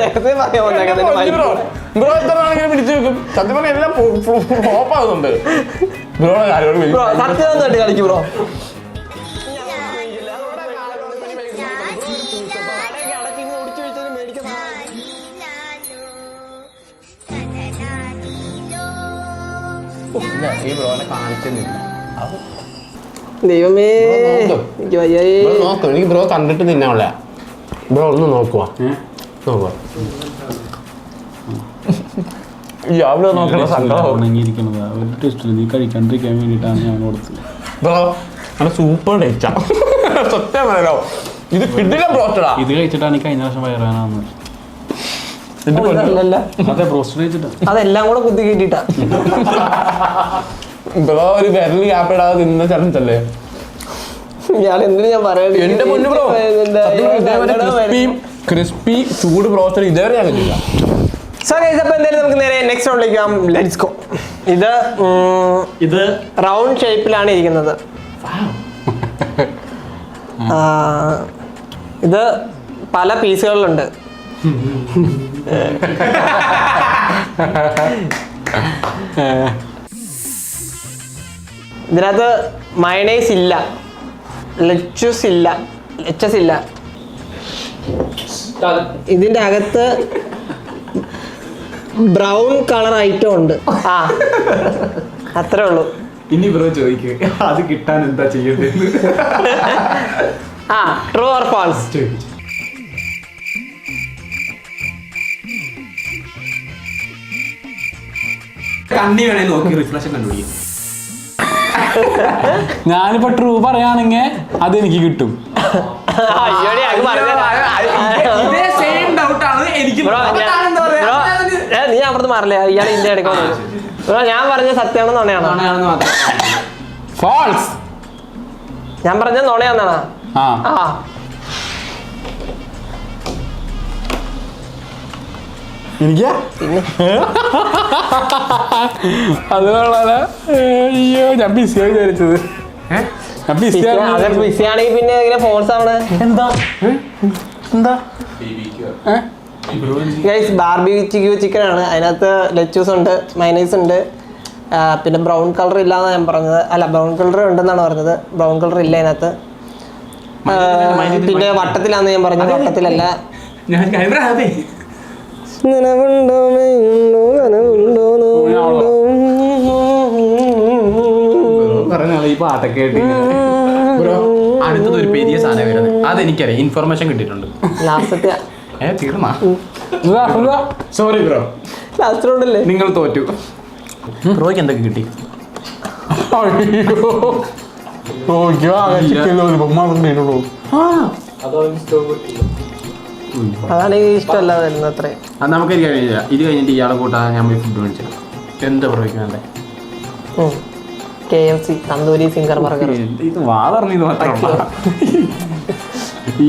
രഹസ്യം പറയാൻ ബ്രോ എത്ര നാളിങ്ങനെ പിടിച്ചു വെക്കും. സത്യം പറഞ്ഞ എല്ലാം ഫ്ലോപ്പാകുന്നുണ്ട്. ബ്രോയുടെ കാര്യം സത്യം കളിക്കും ബ്രോ. ഈ ബ്രോനെ കാണിക്കുന്നില്ല. ദൈവമേ നോക്കൂ. എനിക്ക് ബ്രോ കണ്ടിട്ട് തിന്നാനുള്ള. ബ്രോ ഒന്ന് നോക്കുവാ നോക്കുക. നീ കഴിക്കാണ്ടിരിക്കാൻ വേണ്ടിട്ടാണ് ഞാൻ കൊടുത്തത്. ബ്രോ നല്ല സൂപ്പർ ടേസ്റ്റാ. സത്യം പറയാലോ ഇത് കിട്ടില്ല ബ്രോസ്റ്റഡാ. ഇത് കഴിച്ചിട്ടാണ് ഈ കഴിഞ്ഞ വർഷം വയറാനാന്ന്. അതെ ബ്രോസ്റ്റഡ് കഴിച്ചിട്ടാ. അതെല്ലാം കൂടെ കുത്തി കിട്ടിട്ടാ. ബ്രോ ഒരു വിരല് ഗ്യാപ്പിടാതെ തിന്ന ചലഞ്ചല്ലേ. ഞാൻ എന്തിനു ഞാൻ പറയണ്ട. എന്റെ മുന്നു ബ്രോ ക്രിസ്പി ചൂട് ബ്രോസ്റ്റഡ് ഇതേവരെ ഞാൻ കഴിച്ചില്ല. സോ ഗൈസ് അപ്പോൾ എന്തായാലും നമുക്ക് നേരെ നെക്സ്റ്റ് റൗണ്ടിലേക്ക് പോകാം. Let's go. ഇത് റൗണ്ട് ഷേപ്പിലാണ് ഇരിക്കുന്നത്. ഇത് പല പീസുകളിലുണ്ട്. ഇതിനകത്ത് മയണൈസ് ഇല്ല, ലെച്ചസ് ഇല്ല. ഇതിന്റെ അകത്ത് ബ്രൗൺ കളർ ഐറ്റം ഉണ്ട്. ആ അത്രേ ഉള്ളൂ. ഇനി ബ്രോ ചോദിക്കുക അത് കിട്ടാൻ എന്താ ചെയ്യേണ്ടത്? ആ ട്രൂ ഓർ ഫാൾസ്? കണ്ണി വേണേ നോക്കി റിഫ്ലക്ഷൻ കണ്ടുപിടിക്കും. ഞാനിപ്പോ ട്രൂ പറയാണെങ്കിൽ അതെനിക്ക് കിട്ടും. നീ അപ്പുറത്ത് മാറില്ല. ഇയാളെ ഇന്ത്യ എടുക്കാൻ ഞാൻ പറഞ്ഞ സത്യമാണോ നുണയാണോ? ഫാൾസ്. ഞാൻ പറഞ്ഞ നുണയാന്നാണോ? ആ എനിക്ക് അത് വളരെ അയ്യോ ഞാൻ ബിസിയായി വിചാരിച്ചത്. ബിസിയാണെങ്കിൽ പിന്നെ എങ്ങനെ ഫോഴ്സ് ആവണേ? എന്താ ഗൈസ് ബാർബിക്യൂ ചിക്കൻ ആണ്. അതിനകത്ത് ലെച്ചൂസ് ഉണ്ട്, മൈനൈസ് ഉണ്ട്, പിന്നെ ബ്രൗൺ കളർ ഇല്ലാന്നാണ് ഞാൻ പറഞ്ഞത്. അല്ല ബ്രൗൺ കളർ ഉണ്ടെന്നാണ് പറഞ്ഞത്. ബ്രൗൺ കളർ ഇല്ല അതിനകത്ത്. പിന്നെ വട്ടത്തിലാന്ന് ഞാൻ പറഞ്ഞത്. വട്ടത്തിലല്ല. ഈ പാട്ടൊക്കെ അടുത്തത് ഒരു പെരിയ സാധനം വരുന്നത്. അതെനിക്കറിയാം, ഇൻഫർമേഷൻ കിട്ടിയിട്ടുണ്ട്. ലാസ്റ്റത്തെ തീർന്നാ സോറി ബ്രോ. ലാസ്റ്റ് റൗണ്ടല്ലേ? നിങ്ങൾ തോറ്റു. ബ്രോയ്ക്ക് എന്തൊക്കെ കിട്ടി? അതാണ് ഇഷ്ടമല്ല വരുന്നത്. അത്രയും അത് നമുക്ക് ഇത് കഴിഞ്ഞിട്ട് ഇയാളെ കൂട്ടാ ഞാൻ പോയി ഫുഡ് മേടിച്ചു. എന്താ ബ്രോയ്ക്ക് വേണ്ടേ? KFC tandoori singer burger. ഇത് വാ പറഞ്ഞത് മാത്രം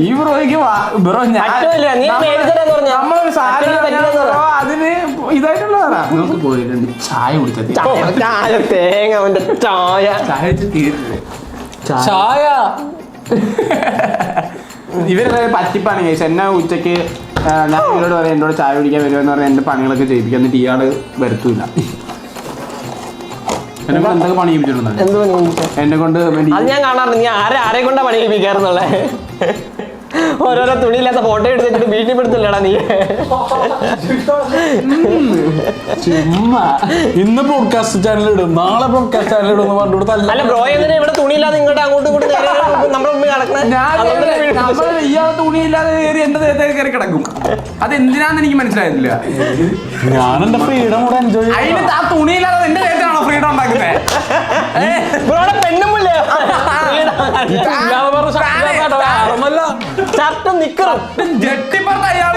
ഈ ബ്രോയ്ക്ക് ബ്രോ പറ്റൂല, നീ മേടിച്ചതാന്ന് പറഞ്ഞോ. നമ്മളൊരു സാധനം പറ്റില്ല, പറ്റില്ല. ബ്രോ അതിന് ഇതായിട്ടുള്ളതാ. നമുക്ക് പോയി രണ്ട് ചായ കുടിച്ചത്. ചായ തേങ്ങ അവന്റെ ചായ ചായ വെച്ച് തീർത്തില്ലേ ചായ ഇവരെല്ലാവരും പറ്റിപ്പാണ് കേസ്. എന്നെ ഉച്ചക്ക് ഞാൻ ഇവരോട് പറയാം എന്നോട് ചായ കുടിക്കാൻ വരുമെന്ന് പറഞ്ഞാൽ എൻ്റെ പണികളൊക്കെ ചെയ്യിപ്പിക്കും. എന്നിട്ട് ഇയാള് വരുത്തൂല. എന്നെ കൊണ്ട് എന്തൊക്കെ പണി ചെയ്യിപ്പിച്ചിട്ടുണ്ട് എന്ത് പണി? എന്നെ കൊണ്ട് അത് ഞാൻ കാണാറുണ്ട്. നീ ആരെ കൊണ്ടാ പണി ചെയ്യിപ്പിക്കാറുന്നുള്ളേ? ഓരോരോ തുണിയില്ലാത്ത ഫോട്ടോ എടുത്തിട്ട് വീട്ടിൽ പെടുത്തില്ലടാ നീ. ചുമ്മാ ഇന്ന് ബ്രോഡ്കാസ്റ്റ് ചാനൽ ഇടും, നാളെ ബ്രോഡ്കാസ്റ്റ് ചാനൽ ഇടും പറഞ്ഞിട്ട് അല്ല ബ്രോ എന്തിനാ ഇവിടെ തുണിയില്ലാതെ ഇങ്ങോട്ട് അങ്ങോട്ടും ഇങ്ങോട്ടും നമ്മുടെ മുമ്പിൽ നടക്കുന്നത്? ഇയാളെ തുണിയില്ലാതെ കയറി എന്റെ ദേഹത്തേക്ക് കയറി കിടക്കും. അതെന്തിനാന്ന് എനിക്ക് മനസ്സിലായില്ല. ഞാൻ എന്റെ ഫ്രീഡം കൂടെ എൻജോയ് ചെയ്യും. അതിന് ആ തുണിയില്ലാതെ എന്റെ ദേഹത്താണോ ഫ്രീഡം ഉണ്ടാക്കുന്നത്? ബ്രോടെ പെണ്ണുമില്ലേ? ഷർട്ടും നിക്കറും ജെട്ടിപ്പുറത്ത് അയാൾ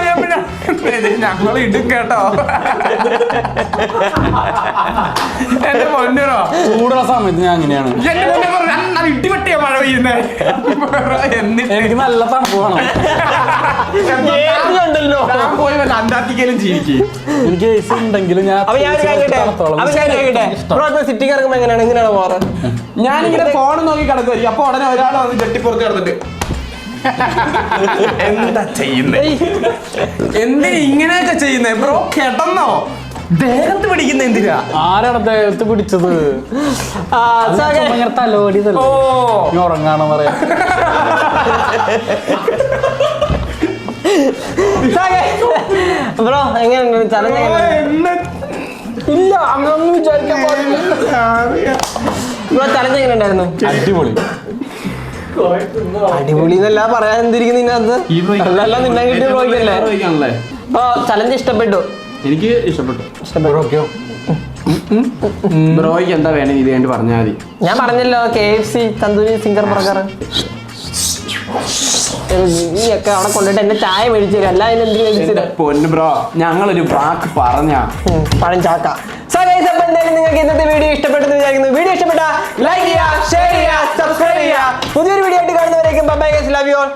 ഞങ്ങൾ ഇടും കേട്ടോ. എന്റെ പൊന്നോ ചൂടുള്ള സമയത്ത് ഞാൻ അങ്ങനെയാണ്. ഇടിവെട്ടിയാ മഴ പെയ്യുന്നത്. എനിക്ക് നല്ല തണുപ്പ് വേണം. ഉണ്ടല്ലോ. ഞാൻ പോയി വല്ല അന്റാർട്ടിക്കയിലും ജീവിക്കും. എനിക്ക് ഏസി ഉണ്ടെങ്കിലും ഞാൻ സിറ്റിക്ക് ഇറങ്ങുമ്പോ എങ്ങനെയാണ് പോകാറ്? ഞാനിങ്ങനെ ഫോൺ നോക്കി കിടക്കുമായിരിക്കും. അപ്പൊ ഉടനെ ഒരാൾ വന്ന് ജെട്ടിപ്പുറത്ത് കിടന്നിട്ട് എന്താ ചെയ്യുന്നേ, എന്തിനാ ഇങ്ങനെയൊക്കെ ചെയ്യുന്നേ ബ്രോ? കിടന്നോ? ദേഹത്ത് പിടിക്കുന്ന എന്തിനാ? ആരാണ് ദേഹത്ത് പിടിച്ചത്? തലോടി ഉറങ്ങാണെന്ന് പറയാം. ബ്രോ എങ്ങനെയുണ്ട് ചലഞ്ച്? ഇല്ല അങ്ങനൊന്നും വിചാരിക്കാൻ പാടില്ല. ബ്രോ ചലഞ്ച് എങ്ങനെ ഉണ്ടായിരുന്നു? അടിപൊളി. അടിപൊളി എന്നല്ല പറയാൻ എന്തിരിക്കുന്നു ഇതിനകത്ത്. എല്ലാം നിന്നെ കിട്ടിയ ബ്രോയ്ക്കല്ലേ. അപ്പൊ ചലഞ്ച് ഇഷ്ടപ്പെട്ടു? എനിക്ക് ഇഷ്ടപ്പെട്ടു. ബ്രോയ്ക്ക് എന്താ വേണം ഇത് വേണ്ടി പറഞ്ഞാൽ മതി. ഞാൻ പറഞ്ഞല്ലോ KFC തന്തൂരി സിംഗർ ബർഗർ നീയൊക്കെ അവിടെ കൊണ്ടിട്ട് എന്റെ ചായ മേടിച്ചു തരും. അല്ല അതിനെന്തെങ്കിലും പൊന്നു ബ്രോ ഞങ്ങളൊരു വാക്ക് പറഞ്ഞ പഴം ചാക്ക. എന്തായാലും നിങ്ങൾക്ക് ഇന്നത്തെ വീഡിയോ ഇഷ്ടപ്പെട്ടെന്ന് വിചാരിക്കുന്നു. വീഡിയോ ഇഷ്ടപ്പെട്ട ലൈക്ക് ചെയ്യുക, ഷെയർ ചെയ്യുക, സബ്സ്ക്രൈബ് ചെയ്യുക. പുതിയൊരു വീഡിയോ ആയിട്ട് കാണുന്നവരേക്കും bye bye guys, love you all.